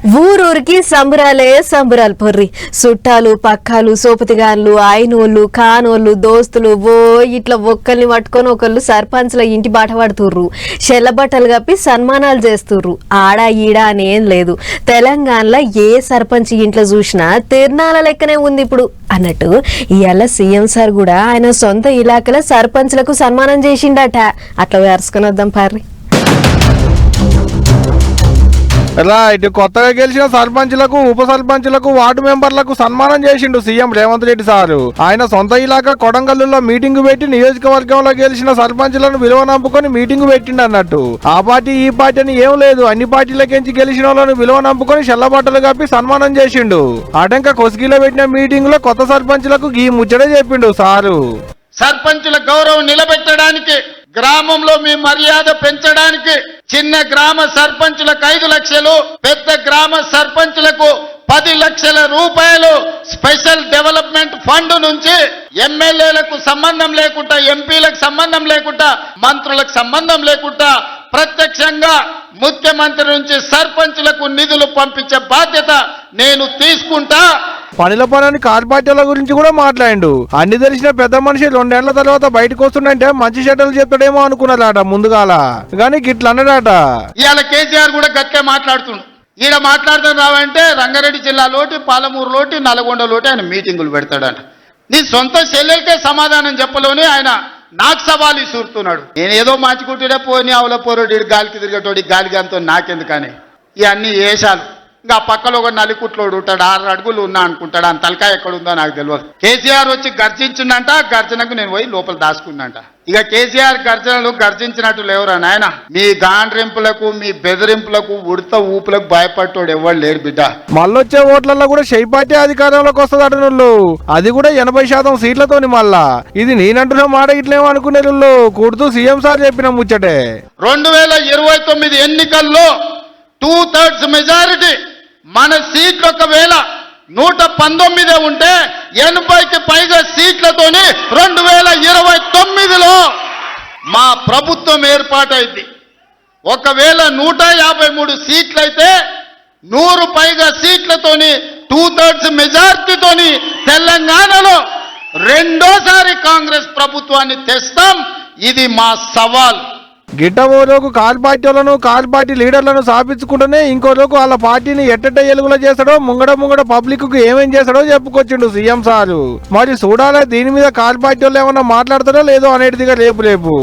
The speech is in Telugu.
ఊరూరికి సంబరాలే సంబరాలు పొర్రి. చుట్టాలు పక్కాలు సోపతిగాన్లు ఆయనోళ్ళు కానోళ్ళు దోస్తులు ఓ ఇట్లా ఒక్కల్ని పట్టుకొని ఒకళ్ళు సర్పంచ్ల ఇంటి బాట పడుతుర్రు. చెల్లబట్టలు కప్పి సన్మానాలు చేస్తుర్రు. ఆడా ఈడా అనేం లేదు. తెలంగాణలో ఏ సర్పంచ్ ఇంట్లో చూసినా తిరునాళ్ళ లెక్కనే ఉంది ఇప్పుడు అన్నట్టు ఇవాళ సీఎం సార్ కూడా ఆయన సొంత ఇలాకల సర్పంచ్లకు సన్మానం చేసిండట. అట్లా వేసుకొని వద్దాం పార్రి. రైట్, కొత్తగా గెలిచిన సర్పంచ్లకు ఉప సర్పంచ్లకు వార్డు మెంబర్లకు సన్మానం చేసిండు సీఎం రేవంత్ రెడ్డి సారు. ఆయన సొంత ఇలాకా కొడంగల్లులో మీటింగ్ పెట్టి నియోజకవర్గంలో గెలిచిన సర్పంచ్లను విలువ నంపుకొని మీటింగ్ పెట్టిండు అన్నట్టు. ఆ పార్టీ ఈ పార్టీ అని ఏం లేదు, అన్ని పార్టీలకించి గెలిచిన వాళ్ళను విలువ నంపుకొని చెల్లబట్టలు కప్పి సన్మానం చేసిండు. అటంక కొస్గిలో పెట్టిన మీటింగ్ లో కొత్త సర్పంచ్లకు ఈ ముచ్చట చెప్పిండు సారు. సర్పంచుల గౌరవం నిలబెట్టడానికి, గ్రామంలో మీ మర్యాద పెంచడానికి చిన్న గ్రామ సర్పంచులకు 5 లక్షలు, పెద్ద గ్రామ సర్పంచులకు 10 లక్షల రూపాయలు స్పెషల్ డెవలప్మెంట్ ఫండ్ నుంచి ఎమ్మెల్యేలకు సంబంధం లేకుండా, ఎంపీలకు సంబంధం లేకుండా, మంత్రులకు సంబంధం లేకుండా ప్రత్యక్షంగా ముఖ్యమంత్రి నుంచి సర్పంచులకు నిధులు పంపించే బాధ్యత నేను తీసుకుంటా. పనిల పని కార్పొరేటర్ల గురించి కూడా మాట్లాడిండు. అన్ని తెలిసిన పెద్ద మనిషి 2 ఏళ్ల తర్వాత బయటకు వస్తుందంటే మంచి షటలు చెప్తాడేమో అనుకున్నారట ముందుగాల, కానీ గిట్ల అన్నాడట. ఇవాళ కేసీఆర్ కూడా గట్టే మాట్లాడుతుండు. ఈడ మాట్లాడుతాను రావంటే రంగారెడ్డి జిల్లాలోటి, పాలమూరులోటి, నల్గొండలోటి ఆయన మీటింగులు పెడతాడంట. నీ సొంత చెల్లెలకే సమాధానం చెప్పలోని ఆయన నాకు సవాలు ఇసురుతున్నాడు. నేను ఏదో మార్చుకుంటుండే పోని ఆవుల పోరోడి గాలికి తిరిగేటోడి గాలికి అంతో నాకెందుకని ఇవన్నీ వేషాలు. ఇంకా పక్కలో ఒక నలికుట్లోడు ఉంటాడు, 6 అడుగులు ఉన్నా అనుకుంటాడు. ఆ తలకాయ ఎక్కడుందో నాకు తెలియదు. కేసీఆర్ వచ్చి గర్జించిందంట, గర్జనకు నేను పోయి లోపల దాచుకున్నంట. ఇక కేసీఆర్ గర్జనలు గర్జించినట్టు లేవురా నాయన. మీ గాండ్రింపులకు, మీ బెదిరింపులకు, ఉడత ఊపులకు భయపడ్డాడు ఎవరు లేరు బిడ్డ. మళ్ళొచ్చే ఓట్లలో కూడా షై పార్టీ అధికారంలోకి వస్తుంది అటనుళ్ళు, అది కూడా 80% సీట్లతోని. మళ్ళా ఇది నేనంటున్న మాట ఇట్లేమో అనుకునే కూడుతూ సీఎం సార్ చెప్పిన ముచ్చటే. 2029 ఎన్నికల్లో 2/3 మెజారిటీ మన సీట్లు ఒకవేళ 119 ఉంటే 80కి పైగా సీట్లతోని 2029లో మా ప్రభుత్వం ఏర్పాటైంది. ఒకవేళ 153 సీట్లయితే 100 పైగా సీట్లతోని 2/3 మెజార్టీతోని తెలంగాణలో రెండోసారి కాంగ్రెస్ ప్రభుత్వాన్ని తెస్తాం. ఇది మా సవాల్. గిట్ట ఓ రోజు కాల్ పార్టీలను, కాల్ పార్టీ లీడర్లను సాపించుకుంటూనే ఇంకో రోజు వాళ్ళ పార్టీని ఎట్టెట్ట ఎలుగులో చేస్తాడో, ముంగడ పబ్లిక్ కు ఏమేం చేస్తాడో చెప్పుకొచ్చిండు సీఎం సారు. మరి చూడాలి దీని మీద కాల్ పార్టీ వాళ్ళు ఏమన్నా మాట్లాడతారో లేదో అనేటిదిగా రేపు.